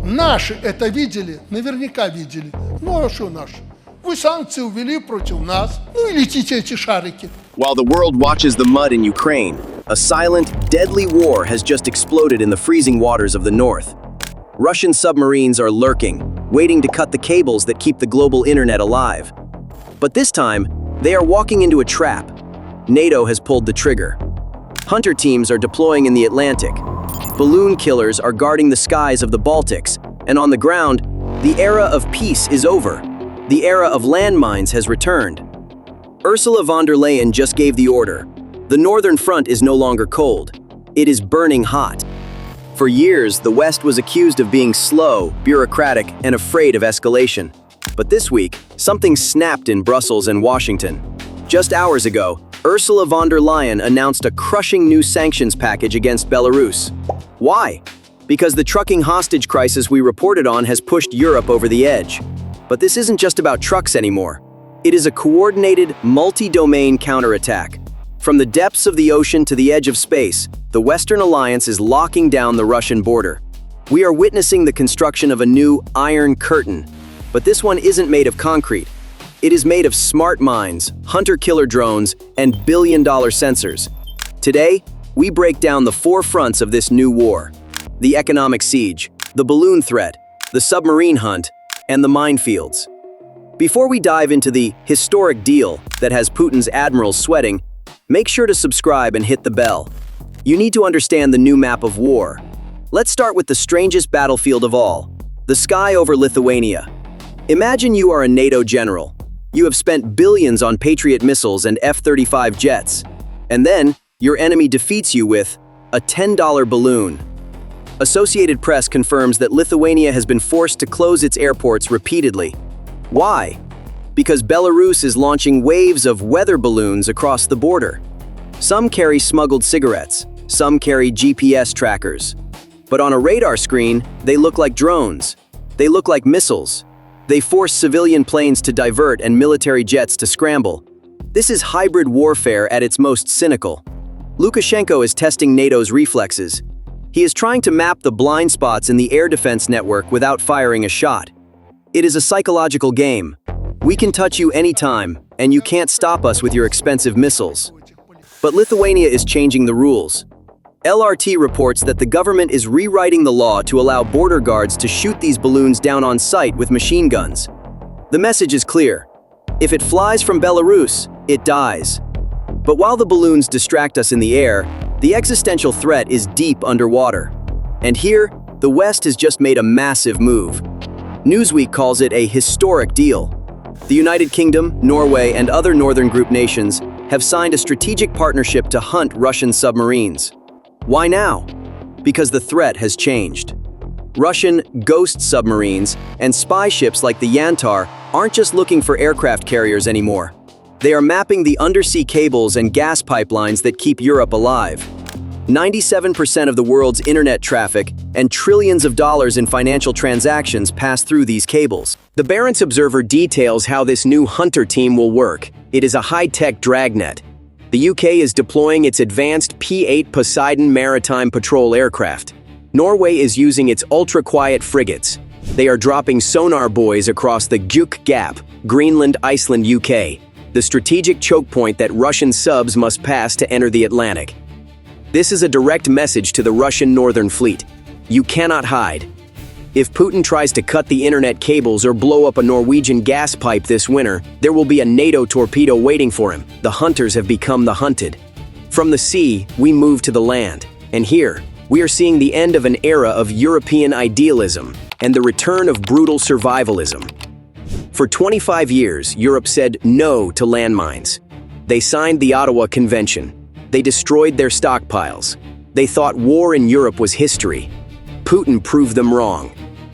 Наши это видели, наверняка видели. Ну а что наши? Вы санкции ввели против нас, ну и летите эти шарики. While the world watches the mud in Ukraine, a silent, deadly war has just exploded in the freezing waters of the north. Russian submarines are lurking, waiting to cut the cables that keep the global internet alive. But this time, they are walking into a trap. NATO has pulled the trigger. Hunter teams are deploying in the Atlantic. Balloon killers are guarding the skies of the Baltics. And on the ground, the era of peace is over. The era of landmines has returned. Ursula von der Leyen just gave the order. The northern front is no longer cold. It is burning hot. For years, the West was accused of being slow, bureaucratic, and afraid of escalation. But this week, something snapped in Brussels and Washington. Just hours ago, Ursula von der Leyen announced a crushing new sanctions package against Belarus. Why? Because the trucking hostage crisis we reported on has pushed Europe over the edge. But this isn't just about trucks anymore. It is a coordinated, multi-domain counterattack. From the depths of the ocean to the edge of space, the Western Alliance is locking down the Russian border. We are witnessing the construction of a new Iron Curtain. But this one isn't made of concrete. It is made of smart mines, hunter-killer drones, and billion-dollar sensors. Today, we break down the four fronts of this new war: the economic siege, the balloon threat, the submarine hunt, and the minefields. Before we dive into the historic deal that has Putin's admirals sweating, make sure to subscribe and hit the bell. You need to understand the new map of war. Let's start with the strangest battlefield of all, the sky over Lithuania. Imagine you are a NATO general. You have spent billions on Patriot missiles and F-35 jets. And then, your enemy defeats you with a $10 balloon. Associated Press confirms that Lithuania has been forced to close its airports repeatedly. Why? Because Belarus is launching waves of weather balloons across the border. Some carry smuggled cigarettes, some carry GPS trackers. But on a radar screen, they look like drones. They look like missiles. They force civilian planes to divert and military jets to scramble. This is hybrid warfare at its most cynical. Lukashenko is testing NATO's reflexes. He is trying to map the blind spots in the air defense network without firing a shot. It is a psychological game. We can touch you anytime, and you can't stop us with your expensive missiles. But Lithuania is changing the rules. LRT reports that the government is rewriting the law to allow border guards to shoot these balloons down on sight with machine guns. The message is clear. If it flies from Belarus, it dies. But while the balloons distract us in the air, the existential threat is deep underwater. And here, the West has just made a massive move. Newsweek calls it a historic deal. The United Kingdom, Norway, and other Northern Group nations have signed a strategic partnership to hunt Russian submarines. Why now? Because the threat has changed. Russian ghost submarines and spy ships like the Yantar aren't just looking for aircraft carriers anymore. They are mapping the undersea cables and gas pipelines that keep Europe alive. 97% of the world's internet traffic and trillions of dollars in financial transactions pass through these cables. The Barents Observer details how this new hunter team will work. It is a high-tech dragnet. The UK is deploying its advanced P-8 Poseidon maritime patrol aircraft. Norway is using its ultra-quiet frigates. They are dropping sonar buoys across the Gjuk Gap, Greenland, Iceland, UK, the strategic choke point that Russian subs must pass to enter the Atlantic. This is a direct message to the Russian Northern Fleet. You cannot hide. If Putin tries to cut the internet cables or blow up a Norwegian gas pipe this winter, there will be a NATO torpedo waiting for him. The hunters have become the hunted. From the sea, we move to the land. And here, we are seeing the end of an era of European idealism and the return of brutal survivalism. For 25 years, Europe said no to landmines. They signed the Ottawa Convention. They destroyed their stockpiles. They thought war in Europe was history. Putin proved them wrong.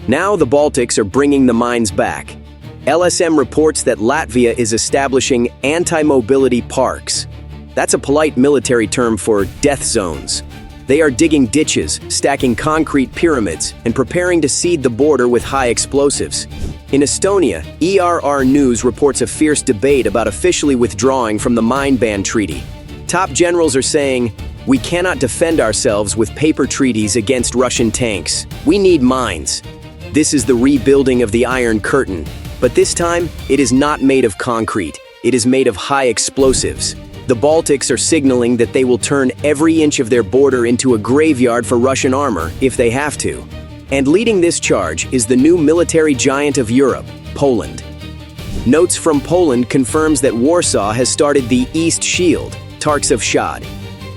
Now the Baltics are bringing the mines back. LSM reports that Latvia is establishing anti-mobility parks. That's a polite military term for death zones. They are digging ditches, stacking concrete pyramids, and preparing to seed the border with high explosives. In Estonia, ERR News reports a fierce debate about officially withdrawing from the mine ban treaty. Top generals are saying, "We cannot defend ourselves with paper treaties against Russian tanks. We need mines." This is the rebuilding of the Iron Curtain, but this time, it is not made of concrete. It is made of high explosives. The Baltics are signaling that they will turn every inch of their border into a graveyard for Russian armor if they have to. And leading this charge is the new military giant of Europe, Poland. Notes from Poland confirms that Warsaw has started the East Shield, Tarks of Shad.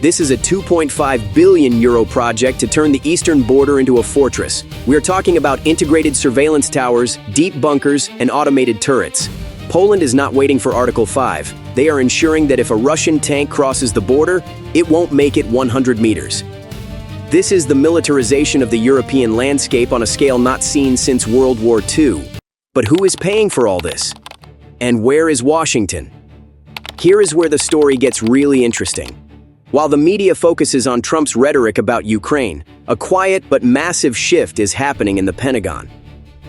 This is a 2.5 billion euro project to turn the eastern border into a fortress. We are talking about integrated surveillance towers, deep bunkers, and automated turrets. Poland is not waiting for Article 5. They are ensuring that if a Russian tank crosses the border, it won't make it 100 meters. This is the militarization of the European landscape on a scale not seen since World War II. But who is paying for all this? And where is Washington? Here is where the story gets really interesting. While the media focuses on Trump's rhetoric about Ukraine, a quiet but massive shift is happening in the Pentagon.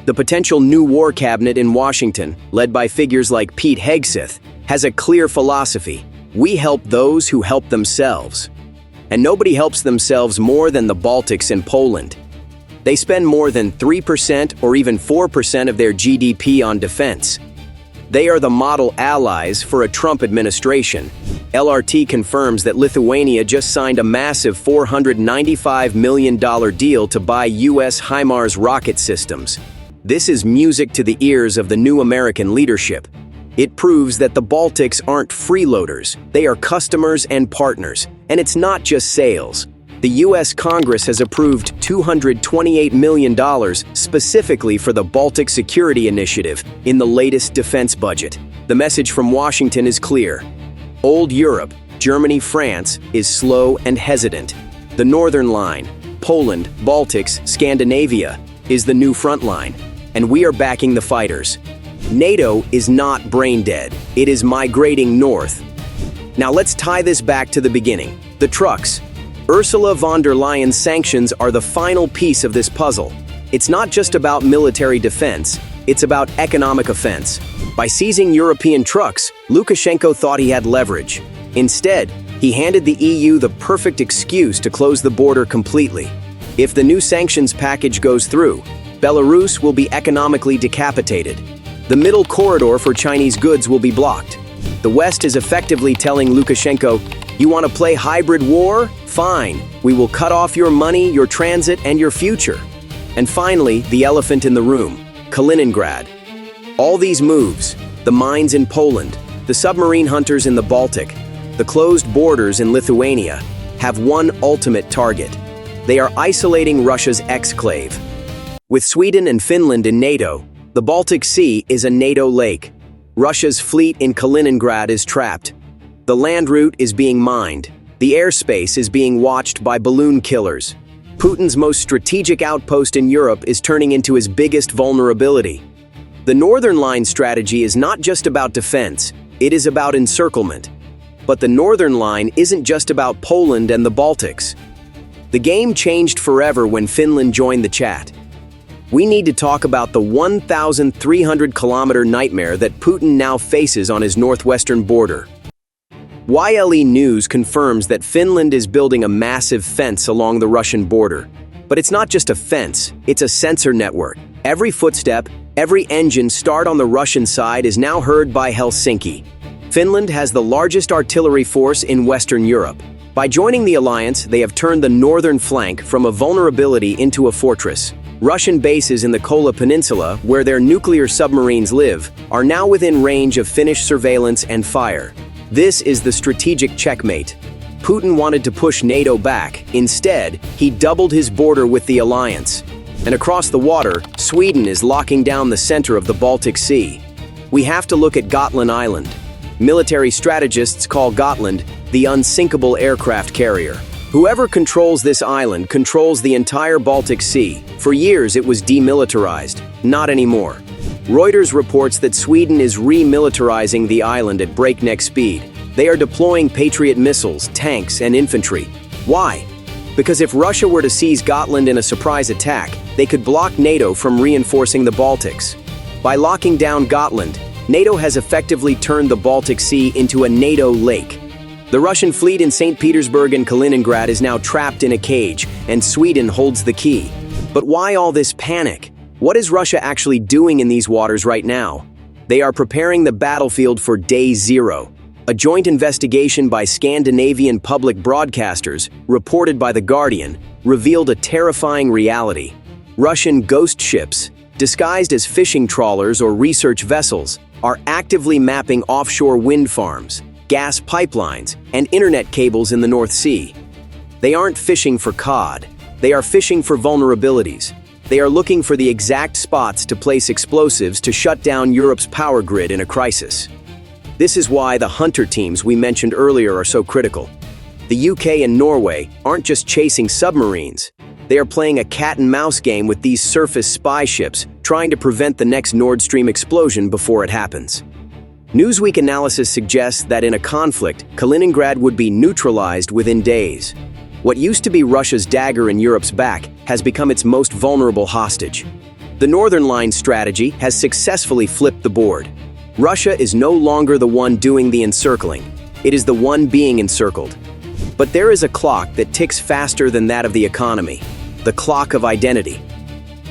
The potential new war cabinet in Washington, led by figures like Pete Hegseth, has a clear philosophy. We help those who help themselves. And nobody helps themselves more than the Baltics and Poland. They spend more than 3% or even 4% of their GDP on defense. They are the model allies for a Trump administration. LRT confirms that Lithuania just signed a massive $495 million deal to buy U.S. HIMARS rocket systems. This is music to the ears of the new American leadership. It proves that the Baltics aren't freeloaders, they are customers and partners, and it's not just sales. The U.S. Congress has approved $228 million specifically for the Baltic Security Initiative in the latest defense budget. The message from Washington is clear. Old Europe, Germany, France, is slow and hesitant. The Northern Line, Poland, Baltics, Scandinavia, is the new front line, and we are backing the fighters. NATO is not brain dead, it is migrating north. Now let's tie this back to the beginning. The trucks. Ursula von der Leyen's sanctions are the final piece of this puzzle. It's not just about military defense, it's about economic offense. By seizing European trucks, Lukashenko thought he had leverage. Instead, he handed the EU the perfect excuse to close the border completely. If the new sanctions package goes through, Belarus will be economically decapitated. The middle corridor for Chinese goods will be blocked. The West is effectively telling Lukashenko, "You want to play hybrid war? Fine. We will cut off your money, your transit, and your future." And finally, the elephant in the room, Kaliningrad. All these moves, the mines in Poland, the submarine hunters in the Baltic, the closed borders in Lithuania, have one ultimate target. They are isolating Russia's exclave. With Sweden and Finland in NATO, the Baltic Sea is a NATO lake. Russia's fleet in Kaliningrad is trapped. The land route is being mined. The airspace is being watched by balloon killers. Putin's most strategic outpost in Europe is turning into his biggest vulnerability. The Northern Line strategy is not just about defense, it is about encirclement. But the Northern Line isn't just about Poland and the Baltics. The game changed forever when Finland joined the chat. We need to talk about the 1,300-kilometer nightmare that Putin now faces on his northwestern border. YLE News confirms that Finland is building a massive fence along the Russian border. But it's not just a fence, it's a sensor network. Every footstep, every engine start on the Russian side is now heard by Helsinki. Finland has the largest artillery force in Western Europe. By joining the alliance, they have turned the northern flank from a vulnerability into a fortress. Russian bases in the Kola Peninsula, where their nuclear submarines live, are now within range of Finnish surveillance and fire. This is the strategic checkmate. Putin wanted to push NATO back. Instead, he doubled his border with the alliance. And across the water, Sweden is locking down the center of the Baltic Sea. We have to look at Gotland Island. Military strategists call Gotland the unsinkable aircraft carrier. Whoever controls this island controls the entire Baltic Sea. For years, it was demilitarized. Not anymore. Reuters reports that Sweden is remilitarizing the island at breakneck speed. They are deploying Patriot missiles, tanks, and infantry. Why? Because if Russia were to seize Gotland in a surprise attack, they could block NATO from reinforcing the Baltics. By locking down Gotland, NATO has effectively turned the Baltic Sea into a NATO lake. The Russian fleet in St. Petersburg and Kaliningrad is now trapped in a cage, and Sweden holds the key. But why all this panic? What is Russia actually doing in these waters right now? They are preparing the battlefield for Day Zero. A joint investigation by Scandinavian public broadcasters, reported by The Guardian, revealed a terrifying reality. Russian ghost ships, disguised as fishing trawlers or research vessels, are actively mapping offshore wind farms, gas pipelines, and internet cables in the North Sea. They aren't fishing for cod. They are fishing for vulnerabilities. They are looking for the exact spots to place explosives to shut down Europe's power grid in a crisis. This is why the hunter teams we mentioned earlier are so critical. The UK and Norway aren't just chasing submarines. They are playing a cat-and-mouse game with these surface spy ships, trying to prevent the next Nord Stream explosion before it happens. Newsweek analysis suggests that in a conflict, Kaliningrad would be neutralized within days. What used to be Russia's dagger in Europe's back has become its most vulnerable hostage. The Northern Line strategy has successfully flipped the board. Russia is no longer the one doing the encircling. It is the one being encircled. But there is a clock that ticks faster than that of the economy, the clock of identity.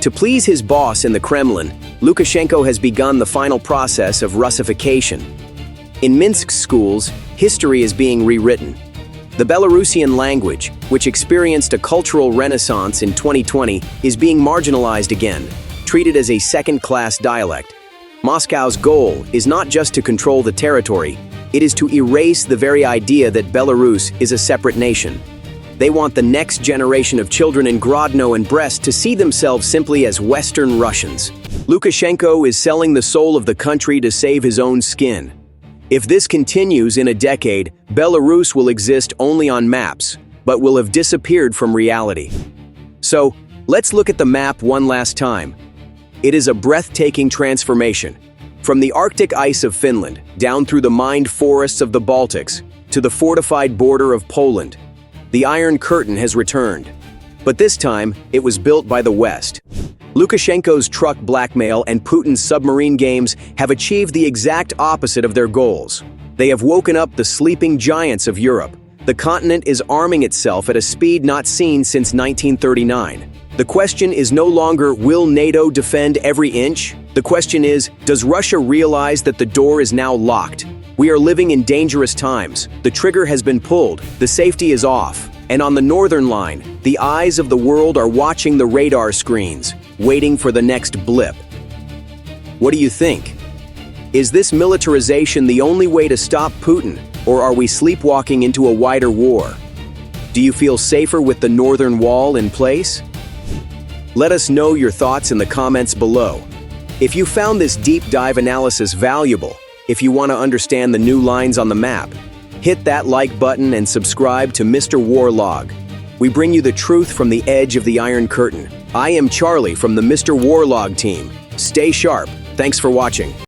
To please his boss in the Kremlin, Lukashenko has begun the final process of Russification. In Minsk's schools, history is being rewritten. The Belarusian language, which experienced a cultural renaissance in 2020, is being marginalized again, treated as a second-class dialect. Moscow's goal is not just to control the territory, it is to erase the very idea that Belarus is a separate nation. They want the next generation of children in Grodno and Brest to see themselves simply as Western Russians. Lukashenko is selling the soul of the country to save his own skin. If this continues in a decade, Belarus will exist only on maps, but will have disappeared from reality. So, let's look at the map one last time. It is a breathtaking transformation. From the Arctic ice of Finland, down through the mined forests of the Baltics, to the fortified border of Poland, the Iron Curtain has returned. But this time, it was built by the West. Lukashenko's truck blackmail and Putin's submarine games have achieved the exact opposite of their goals. They have woken up the sleeping giants of Europe. The continent is arming itself at a speed not seen since 1939. The question is no longer, will NATO defend every inch? The question is, does Russia realize that the door is now locked? We are living in dangerous times. The trigger has been pulled, the safety is off. And on the northern line, the eyes of the world are watching the radar screens, waiting for the next blip. What do you think? Is this militarization the only way to stop Putin, or are we sleepwalking into a wider war? Do you feel safer with the northern wall in place? Let us know your thoughts in the comments below. If you found this deep dive analysis valuable, if you want to understand the new lines on the map, hit that like button and subscribe to Mr. Warlog. We bring you the truth from the edge of the Iron Curtain. I am Charlie from the Mr. Warlog team. Stay sharp. Thanks for watching.